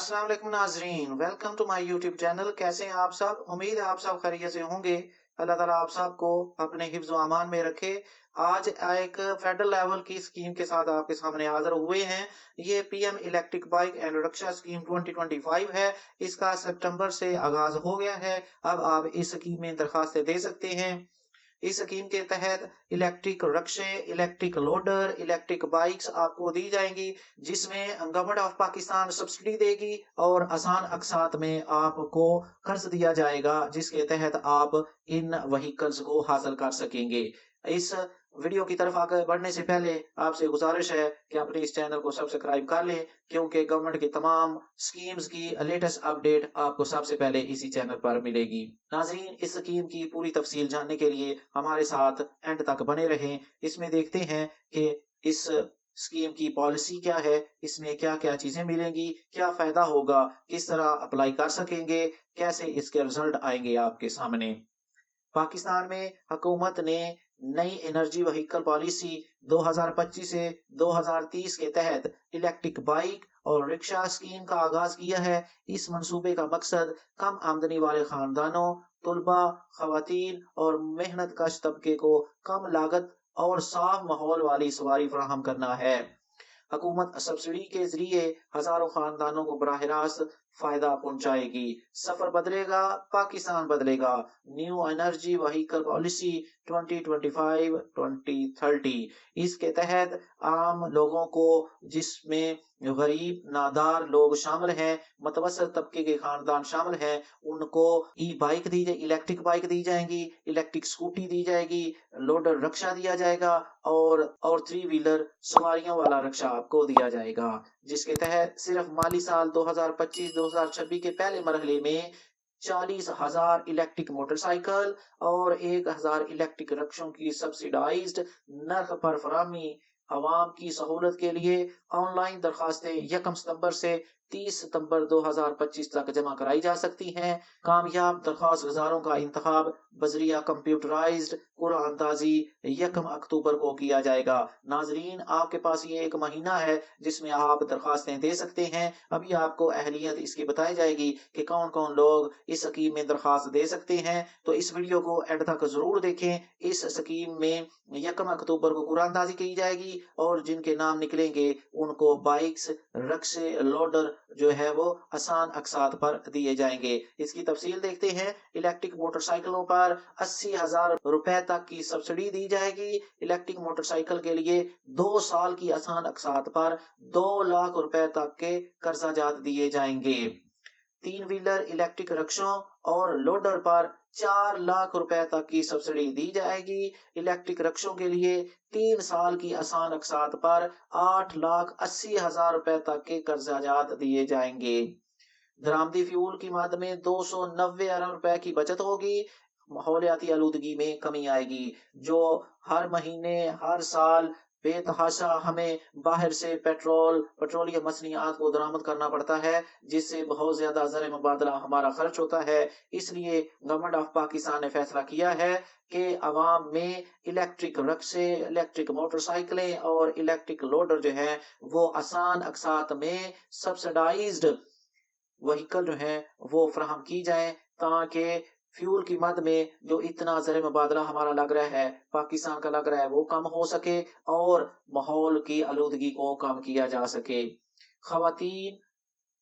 अस्सलाम वालेकुम नाजरीन, welcome to my YouTube channel. कैसे हैं आप सब? उम्मीद है आप सब खैरियत से होंगे। अल्लाह ताला आप सबको अपने हिफ्ज़ व अमान में रखे। आज एक फेडरल लेवल की स्कीम के साथ आपके सामने हाजिर हुए हैं। ये PM electric bike and Raksha scheme 2025 है। इसका सितंबर से आगाज हो गया है। अब आप इस स्कीम में दरखास्तें दे सकते हैं। इस स्कीम के तहत इलेक्ट्रिक रक्शे, इलेक्ट्रिक लोडर, इलेक्ट्रिक बाइक्स आपको दी जाएंगी, जिसमें गवर्नमेंट ऑफ पाकिस्तान सब्सिडी देगी और आसान अकसात में आपको कर्ज दिया जाएगा, जिसके तहत आप इन व्हीकल्स को हासिल कर सकेंगे। इस वीडियो की तरफ आगे बढ़ने से पहले आपसे गुजारिश है कि अपने इस चैनल को सब्सक्राइब कर लें, क्योंकि गवर्नमेंट की तमाम स्कीम्स की लेटेस्ट अपडेट आपको सबसे पहले इसी चैनल पर मिलेगी। नाजरीन, इस स्कीम की पूरी तफसील जानने के लिए हमारे साथ एंड तक बने रहें। इसमें देखते हैं कि इस स्कीम की पॉलिसी क्या है, इसमें क्या क्या चीजें मिलेंगी, क्या फायदा होगा, किस तरह अप्लाई कर सकेंगे, कैसे इसके रिजल्ट आएंगे आपके सामने। पाकिस्तान में हुकूमत ने नई एनर्जी व्हीकल पॉलिसी 2025 से 2030 के तहत इलेक्ट्रिक बाइक और रिक्शा स्कीम का आगाज किया है। इस मंसूबे का मकसद कम आमदनी वाले खानदानों, तुलबा, खवातीन और मेहनत कश तबके को कम लागत और साफ माहौल वाली सवारी फराहम करना है। हुकूमत सब्सिडी के जरिए हजारों खानदानों को बराह रास्त फायदा पहुंचाएगी। सफर बदलेगा, पाकिस्तान बदलेगा। New energy vehicle policy 2025-2030। इसके तहत आम लोगों को, जिसमें गरीब नादार लोग शामिल हैं, मतवसत तबके के खानदान शामिल हैं, उनको ई बाइक दी जाए, इलेक्ट्रिक बाइक दी जाएंगी, इलेक्ट्रिक स्कूटी दी जाएगी, लोडर रक्षा दिया जाएगा और थ्री व्हीलर सवारियों वाला रक्षा आपको दिया जाएगा, जिसके तहत सिर्फ माली साल 2025-2026 के पहले मरहले में 40,000 इलेक्ट्रिक मोटरसाइकिल और 1,000 इलेक्ट्रिक रक्षों की सब्सिडाइज्ड नर्ख पर फराहमी। आवाम की सहूलत के लिए ऑनलाइन दरखास्तें 1 सितंबर से 30 सितंबर 2025 तक जमा कराई जा सकती हैं। कामयाब दरखास्त गुजारों का इंतखाब बजरिया कंप्यूटराइज्ड कुरानंदाजी 1 अक्टूबर को किया जाएगा। नाजरीन, आपके पास ये एक महीना है जिसमें आप दरखास्तें दे सकते हैं। अभी आपको अहलियत इसकी बताई जाएगी कि कौन कौन लोग इस स्कीम में दरखास्त दे सकते हैं, तो इस वीडियो को एंड तक जरूर देखें। इस स्कीम में 1 अक्टूबर को कुरानंदाजी की जाएगी और जिनके नाम निकलेंगे उनको बाइक्स, रक्शे, लोडर जो है वो आसान अकसात पर दिए जाएंगे। इसकी तफसील देखते हैं। इलेक्ट्रिक मोटरसाइकिलों पर 80,000 रुपए तक की सब्सिडी दी जाएगी। इलेक्ट्रिक मोटरसाइकिल के लिए 2 साल की आसान अकसात पर 2 लाख रुपए तक के कर्जाजात दिए जाएंगे। 3 व्हीलर इलेक्ट्रिक रक्षों और लोडर पर 4 लाख रुपए तक की सब्सिडी दी जाएगी। इलेक्ट्रिक रक्षों के लिए 3 साल की आसान अकसात पर 8,80,000 रुपए तक के कर्जाजात दिए जाएंगे। दरामदी फ्यूल की मद में 290 अरब रुपए की बचत होगी। माहौलियाती आलूदगी में कमी आएगी। जो हर महीने हर साल बेतहाशा हमें बाहर से पेट्रोलियम मसनियात को दरामद करना पड़ता है, जिससे बहुत ज्यादा ज़र मुबादला हमारा खर्च होता है। इसलिए गवर्नमेंट ऑफ पाकिस्तान ने फैसला किया है कि अवाम में इलेक्ट्रिक रक्शे, इलेक्ट्रिक मोटरसाइकिलें और इलेक्ट्रिक लोडर जो है वो आसान अकसात में सब्सिडाइज्ड व्हीकल जो है वो फराहम की जाए, ताकि फ्यूल की मद में जो इतना ज़र मुबादला हमारा लग रहा है, पाकिस्तान का लग रहा है, वो कम हो सके और माहौल की आलूदगी को कम किया जा सके। खवातीन,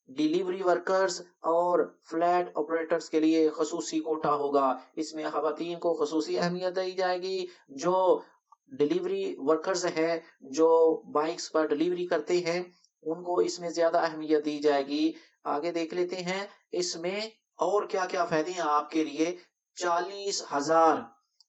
डिलीवरी वर्कर्स और फ्लैट ऑपरेटर्स के लिए खसूसी कोटा होगा। इसमें खवातीन को खसूसी अहमियत दी जाएगी। जो डिलीवरी वर्कर्स हैं, जो बाइक्स पर डिलीवरी करते हैं, उनको इसमें ज्यादा अहमियत दी जाएगी। आगे देख लेते हैं इसमें और क्या क्या फायदे हैं आपके लिए। 40,000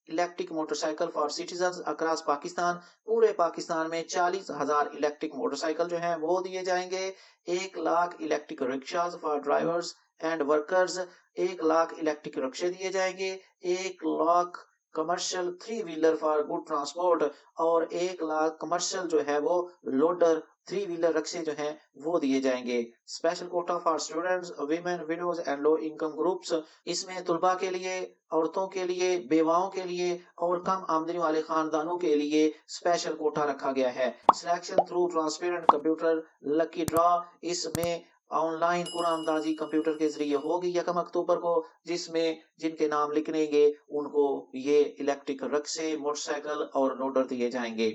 electric motorcycle for citizen across Pakistan. पूरे पाकिस्तान में 40,000 इलेक्ट्रिक मोटरसाइकिल जो हैं वो दिए जाएंगे। 1 lakh electric rickshaws for drivers and workers. 1 lakh electric रिक्शे दिए जाएंगे। 1 lakh commercial 3 wheeler for good transport और 1 लाख कमर्शियल जो है वो लोडर 3 व्हीलर रक्शे जो हैं वो दिए जाएंगे। Special Kota for students, women, widows and low income groups. इसमें तुलबा के लिए, औरतों के लिए, बेवाओं के लिए और कम आमदनी वाले खानदानों के लिए स्पेशल कोटा रखा गया है। Selection through transparent computer lucky draw. इसमें ऑनलाइन कुरानंदाजी कंप्यूटर के ज़रिए होगी 1 अक्टूबर को, जिसमें जिनके नाम लिखेंगे उनको ये इलेक्ट्रिक रिक्शे, मोटरसाइकिल और लोडर दिए जाएँगे।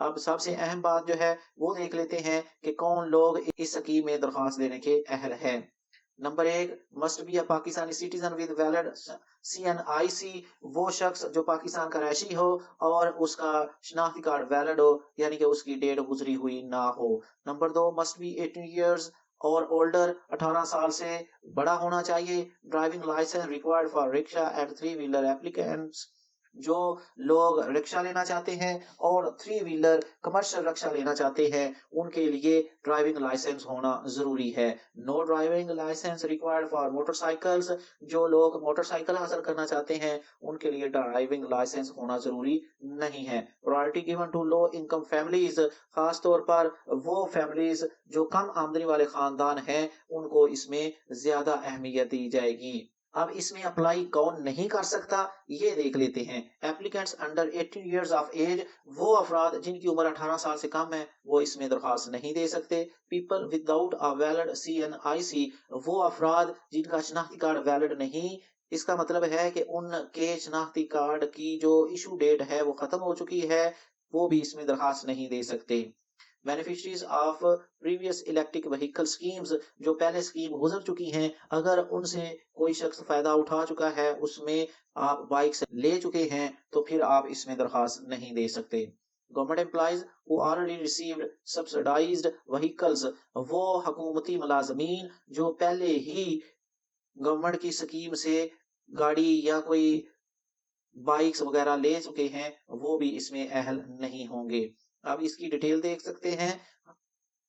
अब सबसे अहम बात जो है वो देख लेते हैं कि कौन लोग इस स्कीम में दरख्वास्त देने के अहल हैं। Number 1 must be a Pakistani citizen with valid CNIC, वो शख्स जो पाकिस्तान का रहायशी हो और उसका शनाख्ती कार्ड वैलिड हो, यानी कि उसकी डेट गुजरी हुई ना हो। नंबर 2 मस्ट बी 18 इयर्स और ओल्डर, 18 साल से बड़ा होना चाहिए। Driving licence required for rickshaw and three wheeler applicants, जो लोग रिक्शा लेना चाहते हैं और थ्री व्हीलर कमर्शियल रिक्शा लेना चाहते हैं, उनके लिए ड्राइविंग लाइसेंस होना जरूरी है। No driving licence required for motorcycles, जो लोग मोटरसाइकिल हासिल करना चाहते हैं उनके लिए ड्राइविंग लाइसेंस होना जरूरी नहीं है। Priority given to low income families, खास तौर पर वो फैमिलीज जो कम आमदनी वाले खानदान हैं, उनको इसमें ज्यादा अहमियत दी जाएगी। अब इसमें अप्लाई कौन नहीं कर सकता ये देख लेते हैं। Applicants under 18 years of age, वो अफराद जिनकी उम्र 18 साल से कम है वो इसमें दरखास्त नहीं दे सकते। People without a valid CNIC, वो अफराद जिनका शनाख्ती कार्ड वैलिड नहीं, इसका मतलब है कि उनके शनाख्ती कार्ड की जो इशू डेट है वो खत्म हो चुकी है, वो भी इसमें दरखास्त नहीं दे सकते। Beneficiaries of previous electric vehicle schemes, जो पहले स्कीम गुजर चुकी हैं, अगर उनसे कोई शख्स फायदा उठा चुका है, उसमें आप बाइक से ले चुके हैं, तो फिर आप इसमें दरखास्त नहीं दे सकते। Government employees who already received subsidised vehicles, वो हकूमती मुलाजमीन जो पहले ही गवर्नमेंट की स्कीम से गाड़ी या कोई बाइक्स वगैरह ले चुके हैं, वो भी इसमें अहल नहीं होंगे। अब इसकी डिटेल देख सकते हैं।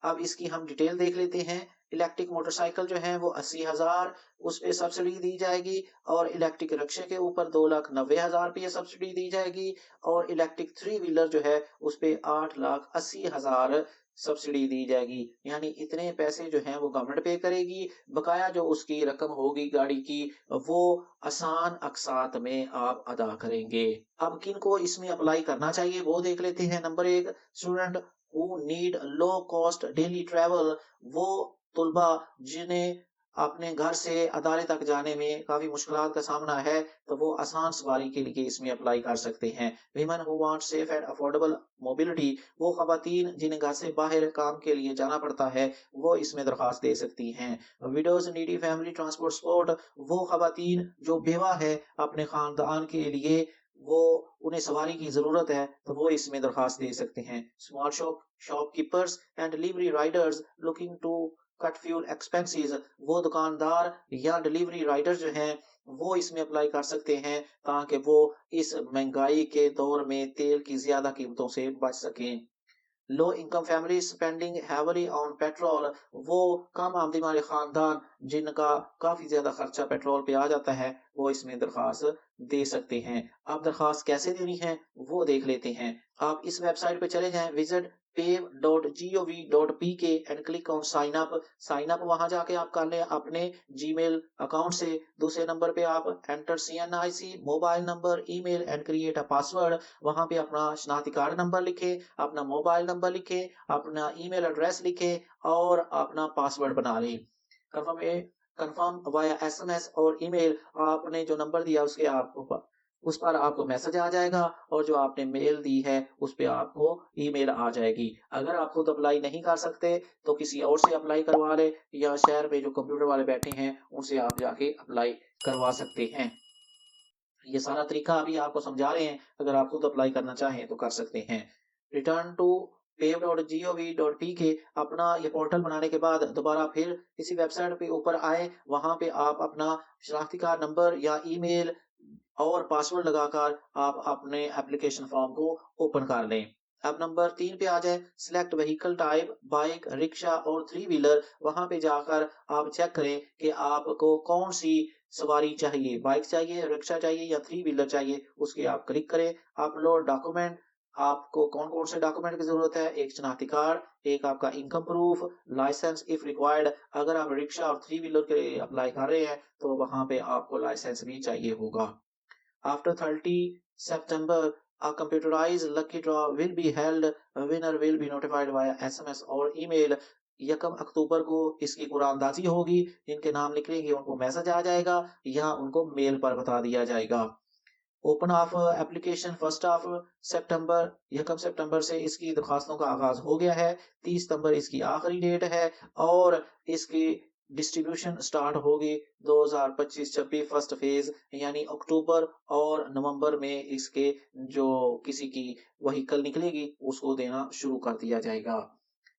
अब इसकी हम डिटेल देख लेते हैं। इलेक्ट्रिक मोटरसाइकिल जो है वो 80,000 उस पे सब्सिडी दी जाएगी, और इलेक्ट्रिक रिक्शे के ऊपर 2,90,000 रुपये सब्सिडी दी जाएगी, और इलेक्ट्रिक थ्री व्हीलर जो है उस पे 8,80,000 सब्सिडी दी जाएगी। यानी इतने पैसे जो हैं वो गवर्नमेंट पे करेगी, बकाया जो उसकी रकम होगी गाड़ी की वो आसान अकसात में आप अदा करेंगे। अब किन को इसमें अप्लाई करना चाहिए वो देख लेते हैं। Number 1 student who need low cost daily travel, वो तुलबा जिन्हें अपने घर से अदारे तक जाने में काफी मुश्किलात का सामना है, तो वो आसान सवारी के लिए इसमें अप्लाई कर सकते हैं। Women who want safe and affordable mobility, वो खवातीन जिन्हें घर से बाहर काम के लिए जाना पड़ता है, वो इसमें दरखास्त दे सकती हैं। Widows needy family transport support, वो खवातीन जो बेवा है अपने खानदान के लिए वो उन्हें सवारी की जरूरत है, तो वो इसमें दरखास्त दे सकते हैं। Small shopkeepers and delivery riders looking to cut fuel expenses, वो दुकानदार या डिलीवरी राइडर जो हैं वो इसमें अप्लाई कर सकते हैं, ताकि वो इस महंगाई के दौर में तेल की ज्यादा कीमतों से बच सकें। Low income family spending heavily on petrol, वो कम आमदनी वाले खानदान जिनका काफी ज्यादा खर्चा पेट्रोल पे आ जाता है, वो इसमें दरखास्त दे सकते हैं। अब दरखास्त कैसे देनी है वो देख लेते हैं। आप इस वेबसाइट पे चले जाएं, visit pave.gov.pk and click on sign up. Sign up वहां जाके आप कर लें अपने जीमेल अकाउंट से। दूसरे नंबर पे आप enter CNIC mobile number, email and create a password, वहां पे अपना शनाख्ती कार्ड नंबर लिखे, अपना मोबाइल नंबर लिखे, अपना ईमेल एड्रेस लिखे और अपना पासवर्ड बना लें। कंफर्म वाया SMS और ईमेल, आपने जो नंबर दिया उसके आपको उस पर आपको मैसेज आ जाएगा, और जो आपने मेल दी है उस पे आपको ईमेल आ जाएगी। अगर आप खुद अप्लाई नहीं कर सकते तो किसी और से अप्लाई करवा ले, या शहर में जो कंप्यूटर वाले बैठे हैं उनसे आप जाके अप्लाई करवा सकते हैं। ये सारा तरीका अभी आपको समझा रहे हैं, अगर आप खुद अप्लाई करना चाहें तो कर सकते हैं। रिटर्न टू pave.gov.pk, अपना ये पोर्टल बनाने के बाद दोबारा फिर इसी वेबसाइट पे ऊपर आए, वहां पे आप अपना शनाख्ती कार्ड नंबर या ईमेल और पासवर्ड लगाकर आप अपने एप्लीकेशन फॉर्म को ओपन कर लें। अब नंबर 3 पे आ जाए, select vehicle type, bike, rickshaw और थ्री व्हीलर, वहां पे जाकर आप चेक करें कि आपको कौन सी सवारी चाहिए, बाइक चाहिए, रिक्शा चाहिए या थ्री व्हीलर चाहिए, उसके आप क्लिक करें। अपलोड डॉक्यूमेंट, आपको कौन कौन से डॉक्यूमेंट की जरूरत है, एक शनाख्ती कार्ड, एक आपका income proof, licence if required, अगर आप रिक्शा और थ्री व्हीलर के लिए अप्लाई कर रहे हैं तो वहां पे आपको लाइसेंस भी चाहिए होगा। After 30 September, a computerized lucky draw will be held. A winner will be notified via SMS or email. 1 अक्टूबर को इसकी कुरानदाज़ी होगी। जिनके नाम निकलेंगे उनको मैसेज आ जाएगा या उनको मेल पर बता दिया जाएगा। ओपन ऑफ एप्लीकेशन 1 ऑफ सितंबर 1 सितंबर से इसकी दरखास्तों का आगाज़ हो गया है। 30 सितंबर इसकी आखिरी डेट है और इसकी डिस्ट्रीब्यूशन स्टार्ट होगी 2025-26 फर्स्ट फेज़ यानी अक्टूबर और नवंबर में इसके जो किसी की व्हीकल निकलेगी उसको देना शुरू कर दिया जाएगा।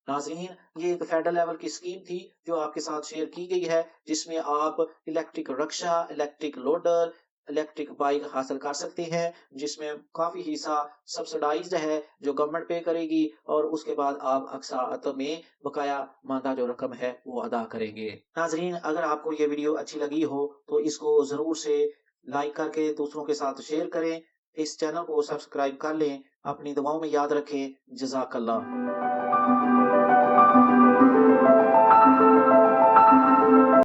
नाज़रीन, ये एक फेडरल लेवल की स्कीम थी जो आपके साथ शेयर की गई है, जिसमें आप electric rickshaw, electric loader, electric bike हासिल कर सकते हैं, जिसमें काफ़ी हिस्सा सब्सिडाइज़्ड है, जो गवर्नमेंट पे करेगी और उसके बाद आप अक़सात में बकाया मानदा जो रकम है, वो अदा करेंगे। नाज़रीन, अगर आपको ये वीडियो अच्छी लगी हो, तो इसको ज़रूर से लाइक करके दूसरों के साथ शेयर करें। इस चैनल को सब्सक्राइब कर लें। अपनी दुआओं में याद रखें। जज़ाकल्लाह।